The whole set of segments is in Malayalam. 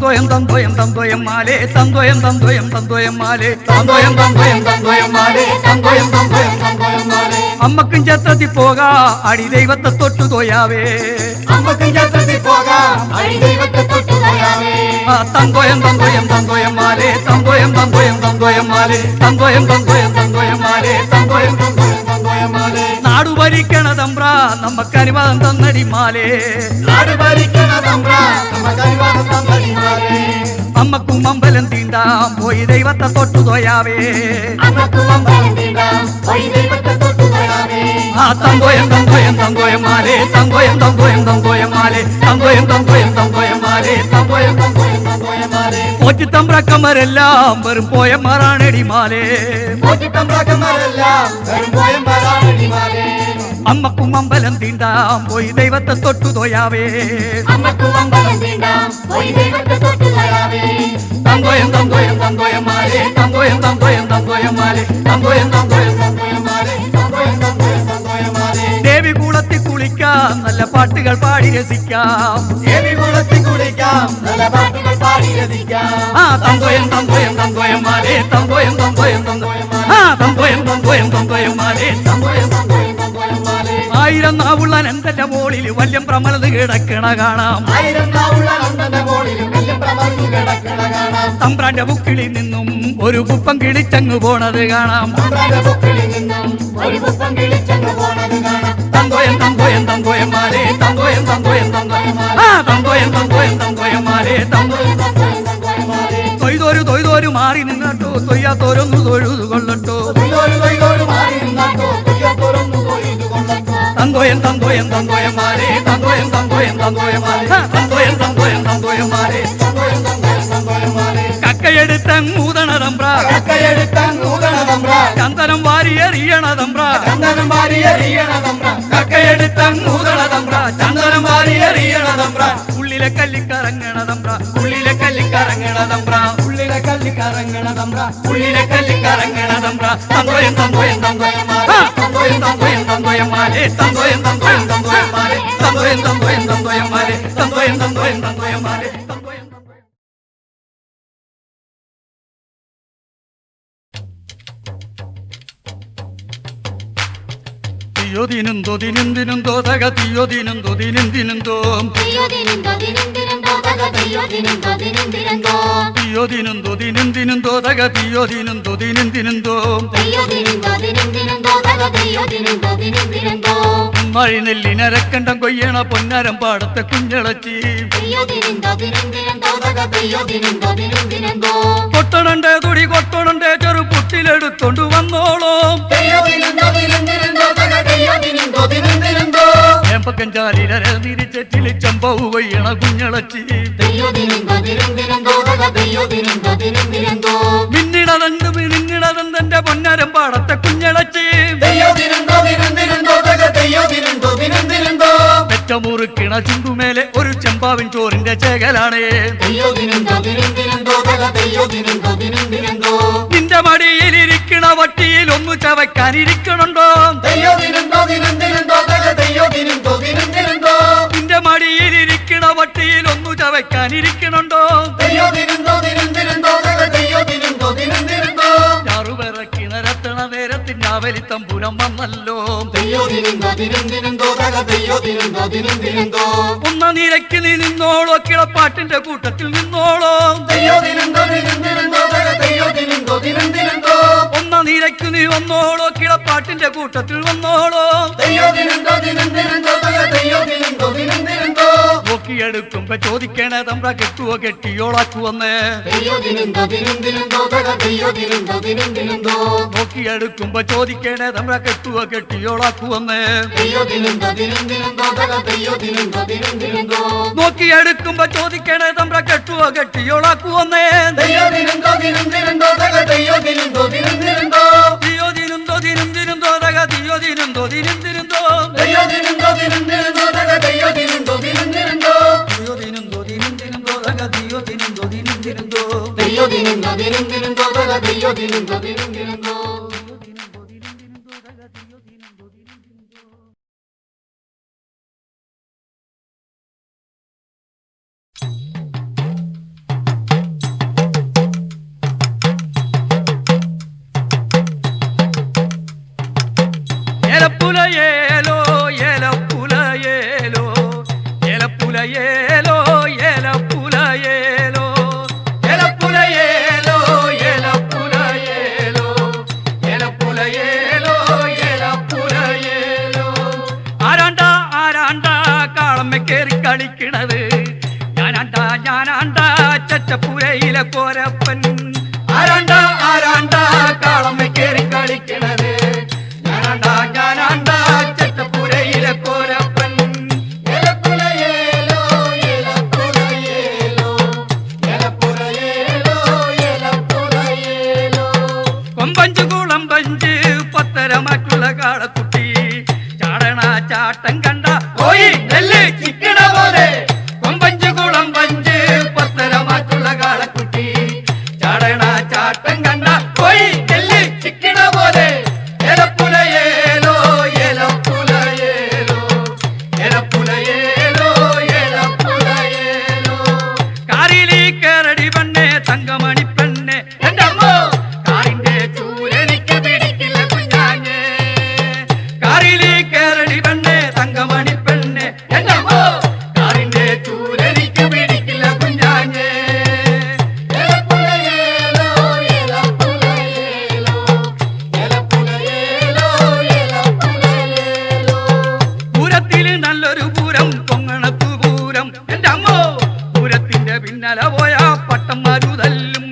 തന്തോയം തന്തോയം തന്തോയം മാലേ തന്തോയം തന്തോയം തന്തോയം മാലേ തന്തോയം തന്തോയം തന്തോയം മാലേ തന്തോയം തന്തോയം തന്തോയം മാലേ അമ്മക്കും ചത്തത്തി പോകാ അടി ദൈവത്തെ തൊട്ടു തോയാവേ അമ്മക്കും ചത്തത്തി പോകാ അടി ദൈവത്തെ തൊട്ടു തോയാവേ തന്തോയം തന്തോയം തന്തോയം മാലേ തന്തോയം തന്തോയം തന്തോയം മാലേ തന്തോയം തന്തോയം തന്തോയം മാലേ തന്തോയം തന്തോയം തന്തോയം മാലേ നാടു ഭരിക്കണ തമ്പ്ര നമ്മക്കനുവാദം തന്നടി മാലേ നാടു ഭരിക്കണ തമ്പ്ര നമ്മക്കനുവാദം തന്നടി മാലേ അമ്മക്കും അമ്പലം തീണ്ടാം പോയി ദൈവത്തെ തൊട്ടു തോയാവേ അമ്മക്കും അമ്പലം തീണ്ടാം പോയി ദൈവത്തെ തൊട്ടു തോയാവേ തന്തോയം തന്തോയം തന്തോയം മാലേ തന്തോയം തന്തോയം തന്തോയം മാലേ തന്തോയം തന്തോയം തന്തോയം മാലേ തന്തോയം തന്തോയം തന്തോയം മാലേ പോറ്റിത്തമ്പ്രക്കന്മാരെല്ലാം വെറും പോയന്മാരാണെടി മാലേ പോറ്റിത്തമ്പ്രക്കന്മാരെല്ലാം വെറും പോയന്മാരാണെടി മാലേ അമ്മക്കും അമ്പലം തീണ്ടാം പോയി ദൈവത്തെ തൊട്ടു തോയാവേ അമ്മക്കും അമ്പലം തീണ്ടാം പോയി ദൈവത്തെ തൊട്ടു തോയാവേ തന്തോയം തന്തോയം തന്തോയം മാലേ തന്തോയം തന്തോയം തന്തോയം മാലേ തന്തോയം തന്തോയം തന്തോയം മാലേ തന്തോയം തന്തോയം തന്തോയം മാലേ ദേവി കുളത്തിൽ കുളിക്കാം നല്ല പാട്ടുകൾ പാടി രസിക്കാം ദേവി കുളത്തിൽ കുളിക്കാം നല്ല പാട്ടുകൾ പാടി രസിക്കാം തന്തോയം തന്തോയം തന്തോയം മാലേ തന്തോയം തന്തോയം തന്തോയം തന്തോയം തന്തോയം തന്തോയം മാലേ തന്തോയം തന്തോയം തന്തോയം മാലേ ആയിരം നാവുള്ള നന്ദന്റെ മോളിൽ വല്യം പ്രമലത് കിടക്കണ കാണാം ആയിരം നാവുള്ള നന്ദന്റെ മോളിൽ വല്യം പ്രമലത് കിടക്കണ കാണാം തമ്പ്രാന്റെ ബുക്കിളിൽ നിന്നും ഒരു കുപ്പം കിളിച്ചങ്ങ് പോണത് കാണാം തമ്പ്രാന്റെ ബുക്കിളിൽ നിന്നും ഒരു കുപ്പം കിളിച്ചങ്ങ് പോണത് കാണാം തന്തോയം തന്തോയം തന്തോയം മാലേ തന്തോയം തന്തോയം തന്തോയം തന്തോയം തന്തോയം തന്തോയം മാലേ തന്തോയം തന്തോയം തന്തോയം മാലേ തൊയ്തോരു തൊയ്തോരു മാറി നിന്നട്ടോ തൊയ്യാത്തോരൊന്നു തൊഴുതു കൊള്ളട്ടോ തന്തോയം തന്തോയം തന്തോയം മാലേ തന്തോയം തന്തോയം തന്തോയം മാലേ തന്തോയം തന്തോയം തന്തോയം മാലേ തന്തോയം തന്തോയം തന്തോയം മാലേ കക്കയെടുത്തങ്ങൂതണ തമ്പ്ര ചന്ദനം വാരിയെറിയണ തമ്പ്ര കക്കയെടുത്തങ്ങൂതണ തമ്പ്ര ചന്ദനം വാരിയെറിയണ തമ്പ്ര ഉള്ളിലെ കല്ലിക്കറങ്ങണ തമ്പ്ര ഉള്ളിലെ കല്ലിക്കറങ്ങണ തമ്പ്ര ഉള്ളിലെ കല്ലിക്കറങ്ങണ തമ്പ്ര ഉള്ളിലെ കല്ലിക്കറങ്ങണ തമ്പ്ര തന്തോയം തന്തോയം തന്തോയം മാലേ തന്തോയം തന്തോയം തന്തോയം മാലേ തന്തോയം തന്തോയം തന്തോയം മാലേ തന്തോയം തന്തോയം തന്തോയം മാലേ തന്തോയം തന്തോയം തന്തോയം മാലേ തന്തോയം തിയോദിനുന്തോ ദിനുന്തിനുന്തോ തക തിയോദിനുന്തോ ദിനുന്തിനുന്തോ തിയോദിനുന്തോ ദിനുന്തിനുന്തോ തക തിയോദിനുന്തോ തക തിയോദിനുന്തോ ദിനുന്തിനുന്തോ മഴി നെല്ലിനരക്കണ്ടം കൊയ്യണ പൊന്നരം പാടത്തെ കുഞ്ഞളച്ചി കൊട്ടണണ്ടേ തുടി കൊട്ടണണ്ടേ ചെറു പുട്ടിലെടുത്തോണ്ട് വന്നോളോ ിരിച്ചെറ്റില് ചെമ്പവ് കൊയ്യണ കുഞ്ഞളച്ചി മിന്നിടതെന്റെ പൊന്നരം പാടത്തെ കുഞ്ഞളച്ചി പെറ്റമുറുക്കിണ ചുണ്ടുമേലെ ഒരു ചെമ്പാവിൻ ചോറിന്റെ ചേകലാണേ നിന്റെ മടിയിലിരിക്കണ വട്ടിയിൽ ഒന്ന് ചവയ്ക്കാനിരിക്കണുണ്ടോ നിന്റെ മടിയിലിരിക്കണ വട്ടിയിൽ ഒന്നു ചവയ്ക്കാനിരിക്കണുണ്ടോ ചാറുപിറക്കി നിരത്തണ നേരത്തിന്റെ അവലിത്തമ്പുരം വന്നല്ലോ ഒന്ന നിരക്ക് നീ നിന്നോളോ കിളപ്പാട്ടിന്റെ കൂട്ടത്തിൽ നിന്നോളോ ഒന്ന നിരക്ക് നീ വന്നോളോ കിളപ്പാട്ടിന്റെ കൂട്ടത്തിൽ വന്നോളോ നോക്കിയെടുക്കുമ്പോ ചോദിക്കണ തമ്പ്ര കെട്ടുവോ കെട്ടിയോളാക്കുവന്നേ നോക്കിയെടുക്കുമ്പോ ചോദിക്കണ തമ്പ്ര കെട്ടുവോ കെട്ടിയോളാക്കുവന്നേ നോക്കിയെടുക്കുമ്പോ ചോദിക്കണ തമ്പ്ര കെട്ടുവോ കെട്ടിയോളാക്കുവന്നേ തിയോദിനുന്തോ ദിനുന്തിനുന്തോ തക തിയോദിനുന്തോ തിയോദിനുന്തോ തക തിയോദിനുന്തോ തിയോദിനുന്തോ തക തിയോദിനുന്തോ ഏലപ്പുലയേലോ ഏലപ്പുലയേലോ ഏലപ്പുലയേലോ ഏലപ്പുലയേലോ ഏലപ്പുലയേലോ ഏലപ്പുലയേലോ ഏലപ്പുലയേലോ ഏലപ്പുലയേലോ ആരാണ്ടാ ആരാണ്ടാ കാളമ്മ കേറി കളിക്കണത് ഞാനാണ്ടാ ഞാനാണ്ടാ ചച്ചപ്പുരയിലെ കോരപ്പൻ ആരാണ്ടാ ആരാണ്ടാ കാളമ്മ കേറി കളിക്കണത് ഞാനാണ്ടാ ഞാനാണ്ടാ ചച്ചപ്പുരയിലെ കോരപ്പൻ ഏലപ്പുലയേലോ ഏലപ്പുലയേലോ ഏലപ്പുലയേലോ ഏലപ്പുലയേലോ കൊമ്പഞ്ച് കുളമ്പഞ്ച് പത്തരമാറ്റുള്ള കാളക്കുട്ടി ചാടണ ചാട്ടം കണ്ട പോയി നെല്ല് ചിക്കണ പോലെ കൊമ്പഞ്ച് കുളമ്പഞ്ച് പത്തരമാറ്റുള്ള കാളക്കുട്ടി ചാടണ ചാട്ടം കണ്ട പോയി നെല്ല് ചിക്കണ പോലെ ഏലപ്പുലയേലോ ഏലപ്പുലയേലോ ഏലപ്പുലയേലോ ഏലപ്പുലയേലോ കാറിലി കേറടി പെണ്ണെ തങ്കമണി പെണ്ണെ എന്റെ അമ്മോ കാറിന്റെ ചൂരെനിക്ക് പിടിക്കില്ല കുഞ്ഞാഞ്ഞേ കാറിലി കേറടി പെണ്ണെ തങ്കമണി പെണ്ണെ എന്റെ അമ്മോ കാറിന്റെ ചൂരെനിക്ക് പിടിക്കില്ല കുഞ്ഞാഞ്ഞേ ഏലപ്പുലയേലോ ഏലപ്പുലയേലോ ഏലപ്പുലയേലോ ഏലപ്പുലയേലോ പൂരത്തില് നല്ലൊരു പൂരം പൊങ്ങണത്തു പൂരം എന്റെ അമ്മോ പൂരത്തിന്റെ പിന്നല പോയ പട്ടന്മാരു തല്ലും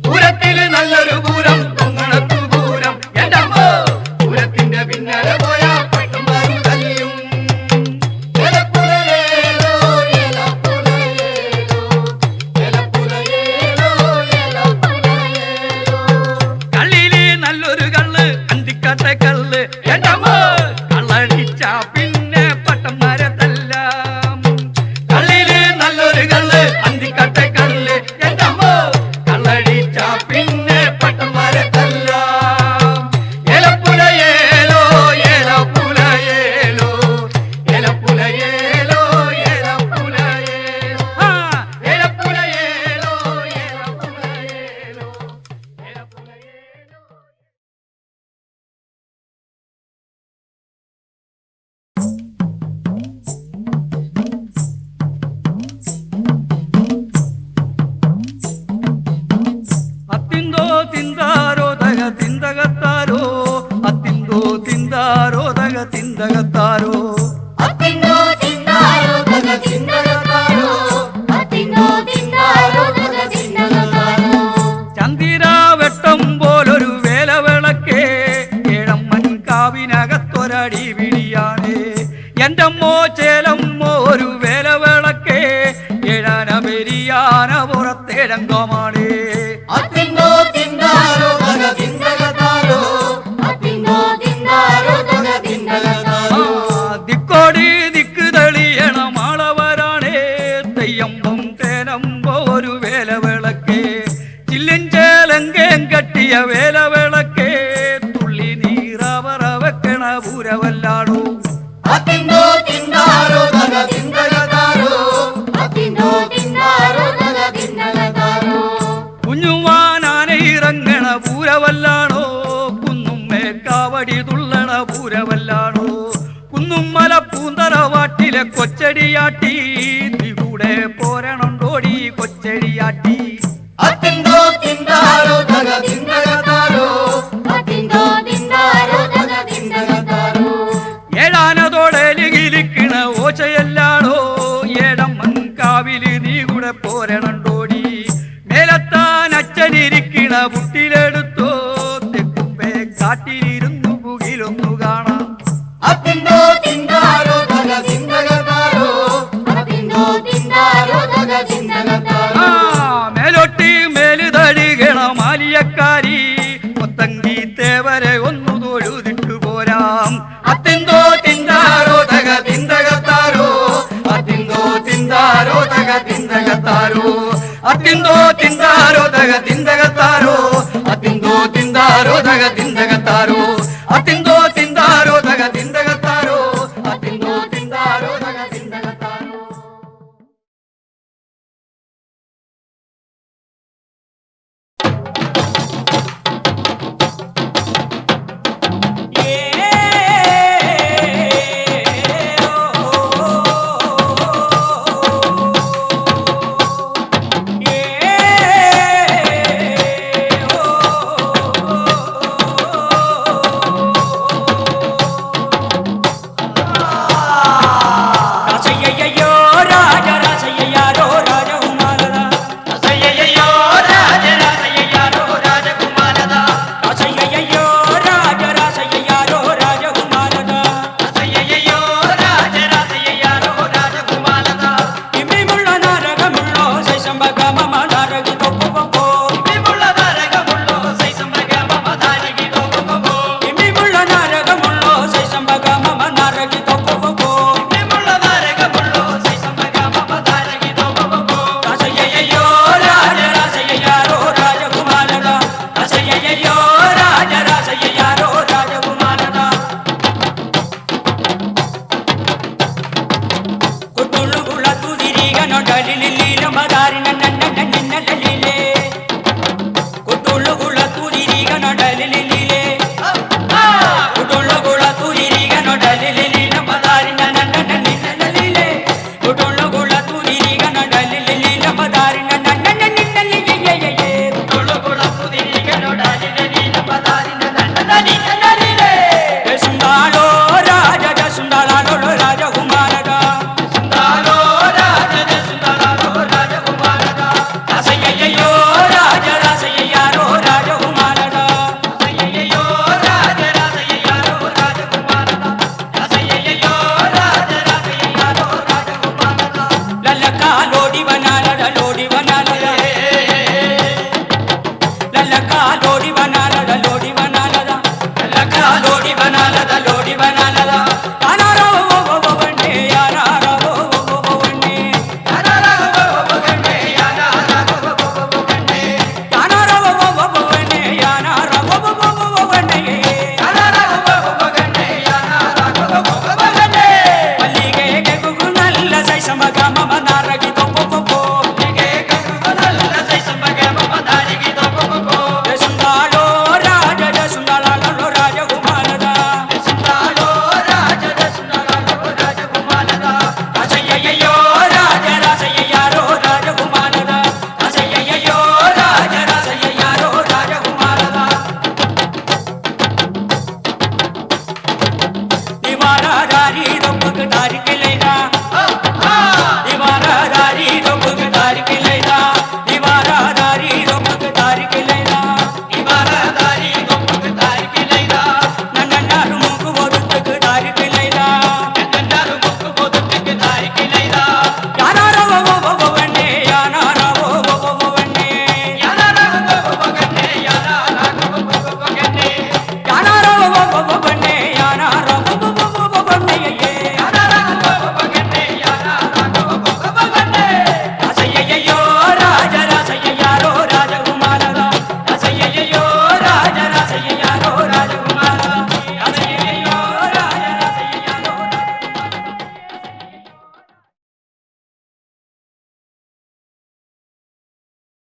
പൂരത്തില് നല്ലൊരു പൂരം പൊങ്ങണത്തു പൂരം എന്റെ അമ്മോ പൂരത്തിന്റെ പിന്നല പോയ പട്ടന്മാരു തല്ലും ഏലപ്പുലയേലോ ഏലപ്പുലയേലോ ഏലപ്പുലയേലോ ഏലപ്പുലയേലോ കള്ളിയില് നല്ലൊരു കള്ള് അന്തിക്കാട്ടെ കള്ള് എന്റെ അമ്മോ കള്ളടിച്ച പിന്നെ പട്ടന്മാരെ തല്ലാം കള്ളിയില് നല്ലൊരു കള്ള് അന്തിക്കാട്ടെ കള്ള് എന്റെ അമ്മോ കള്ളടിച്ച പിന്നെ പട്ടന്മാരെ തല്ലാം ഏലപ്പുലയേലോ ഏലപ്പുലയേലോ ഏലപ്പുലയേലോ ഏലപ്പുലയേലോ ആ ഏലപ്പുലയേലോ ഏലപ്പുലയേലോ ഏലപ്പുലയേലോ അത്തിന്തോ തിന്താരോ തക തിന്തകത്താരോ അത്തിന്തോ തിന്താരോ തക തിന്തകത്താരോ അത്തിന്തോ തിന്നാരോ തക തിന്നകത്താരോ അത്തിന്തോ തിന്നാരോ തക തിന്നകത്താരോ ചന്ദിരാ വെട്ടം പോലൊരു വേലവിളക്കേ ഏഴമ്മൻ കാവിനകത്തൊരടി പിടിയാണ് എന്റമ്മോ ചേലമ്മോ ഒരു വേലവിളക്കേ ഏഴാന പെരിയാന പുറത്തേഴങ്കമാണ് അത്തിന്തോ തിന്നാരോ തക തിന്നകത്താരോ അത്തിന്തോ തിന്നാരോ തക തിന്നകത്താരോ ദിക്കോടി ദിക്ക് തെളിയണ മാളവരാണേ തെയ്യമ്പം തേനമ്പോ ഒരു വേലവിളക്കേ ചില്ലിഞ്ചേലങ്കേം കെട്ടിയ വേലവിളക്കേ തുള്ളി നീറവറ വെക്കണ പൂരവല്ലാടോ അത്തിന്തോ തിന്നാരോ തക തിന്നകത്താരോ അത്തിന്തോ തിന്നാരോ തക തിന്നകത്താരോ കുഞ്ഞുമാനാന ഇറങ്ങണ പൂരവല്ലാണോ കുന്നുമ്മേ കാവടി തുള്ളണ പൂരവല്ലാണോ കുന്നുമ്മല പൂന്തറവാട്ടിലെ കൊച്ചടിയാട്ടി കൂടെ പോരണോടി കൊച്ചടിയാട്ടി അത്തിന്തോ തിന്നാരോ തക തിന്നകത്താരോ അത്തിന്തോ തിന്നാരോ തക തിന്നകത്താരോ ഏഴാനതോടെലികിലിക്കണ ഓച്ചയല്ലാടോ ഏടമ്മൻ കാവില് നീ കൂടെ പോരണോടി മേലത്താൻ അച്ഛനിരിക്കണ പുട്ടിലെടുത്തോ തെക്കുമ്പേ കാട്ടിലിരുന്നു പുകിലൊന്നു കാണാം അത്തിന്തോ തിന്നാരോ തക തിന്നകത്താരോ അത്തിന്തോ തിന്നാരോ തക തിന്നകത്താരോ മേലോട്ടി മേല് തഴുകണ മാലിയക്കാരി കൊത്തങ്കി തേവരെ ഒന്നു തൊഴുതിട്ടു പോരാം അത്തിന്തോ തിന്താരോ തക തിന്തകത്താരോ അത്തിന്തോ തിന്താരോ തക തിന്തകത്താരോ അത്തിന്തോ തിന്താരോ തക തിന്തകത്താരോ അത്തിന്തോ തിന്താരോ തക തിന്തകത്താരോ അത്തിന്തോ തിന്താരോ തക തിന്തകത്താരോ അത്തിന്തോ തിന്താരോ തക തിന്തകത്താരോ Yeah.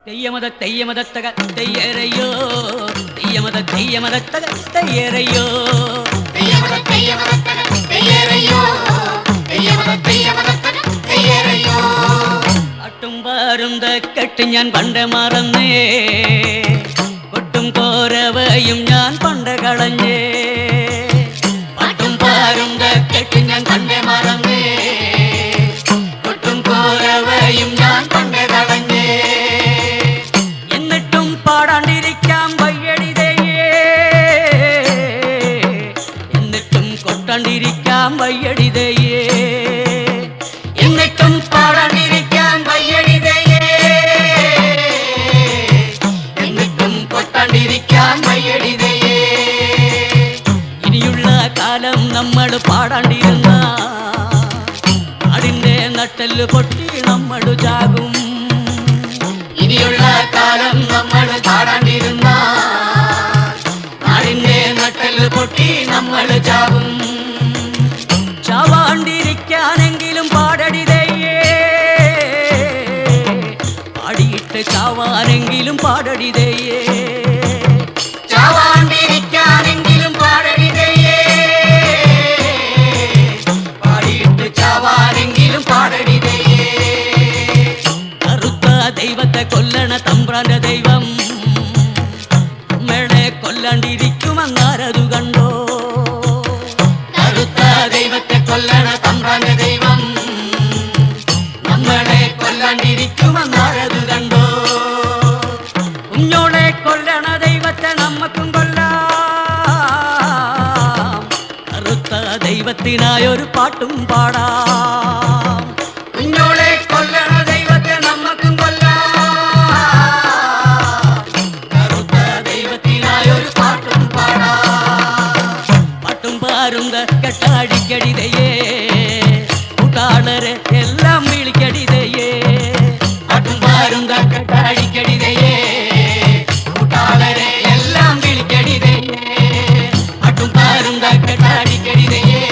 തെയ്യമതത്തക തെയ്യരയോ തെയ്യമതത്തക തെയ്യരയോ അട്ടും പാരുന്ത കെട്ട് ഞാൻ പണ്ട് മറന്നേ കൊട്ടും കോരവയും ഞാൻ പണ്ട് കളഞ്ഞേ പട്ടും പാരുന്ത കെട്ട് ഞാൻ പണ്ട് മറന്നേ കൊട്ടും കോരവയും ഞാൻ പണ്ട് കളഞ്ഞേ എന്നിട്ടും പാടാണ്ടിരിക്കാം വയ്യടിതയേ എന്നിട്ടും കൊട്ടാണ്ടിരിക്കാം വയ്യടിതയേ എന്നിട്ടും പാടാണ്ടിരിക്കാൻ വയ്യടിതയേ എന്നിട്ടും കൊട്ടാണ്ടിരിക്കാൻ വയ്യടിതയേ ഇനിയുള്ള കാലം നമ്മൾ പാടാണ്ടിരുന്ന നാടിന്റെ നട്ടെല്ല് പൊട്ടി നമ്മൾ ചാകും ഇനിയുള്ള കാലം നമ്മൾ പാടാണ്ടിരുന്ന നാടിന്റെ നട്ടെല്ല് പൊട്ടി നമ്മൾ ചാകും ചാവാണ്ടിരിക്കാനെങ്കിലും പാടടിതയേ പാടിയിട്ട് ചാവാനെങ്കിലും പാടടിതയേ ചാവാണ്ടിരിക്കാനെങ്കിലും പാടടിതയേ പാടിയിട്ട് ചാവാനെങ്കിലും പാടടിതയേ കറുത്ത ദൈവത്തെ കൊല്ലണ തമ്പ്രാന്റെ ദൈവം നമ്മളെ കൊല്ലാണ്ടിരിക്കുമെന്നാരതു കണ്ടോ കറുത്ത ദൈവത്തെ കൊല്ലണ തമ്പ്രാന്റെ ദൈവം നമ്മളെ കൊല്ലാണ്ടിരിക്കുമെന്നാരതു കണ്ടോ കുഞ്ഞോളെ കൊല്ലണ ദൈവത്തെ നമ്മക്കും കൊല്ലാം കറുത്ത ദൈവത്തിനായൊരു പാട്ടും പാടാം കുഞ്ഞോളെ കൊല്ലണ ദൈവത്തെ നമ്മക്കും കൊല്ലാം കറുത്ത ദൈവത്തിനായൊരു പാട്ടും പാടാം പാട്ടും പാരുന്ന കെട്ടാടിക്കടിതയേ കൂട്ടാളരെ എല്ലാം വിളിക്കടിതയേ പാട്ടും പാരുന്ന കെട്ടാടിക്കടിതയേ കൂട്ടാളരെ എല്ലാം വിളിക്കടിതയേ പാട്ടും പാരുന്ന കെട്ടാടിക്കടിതയേ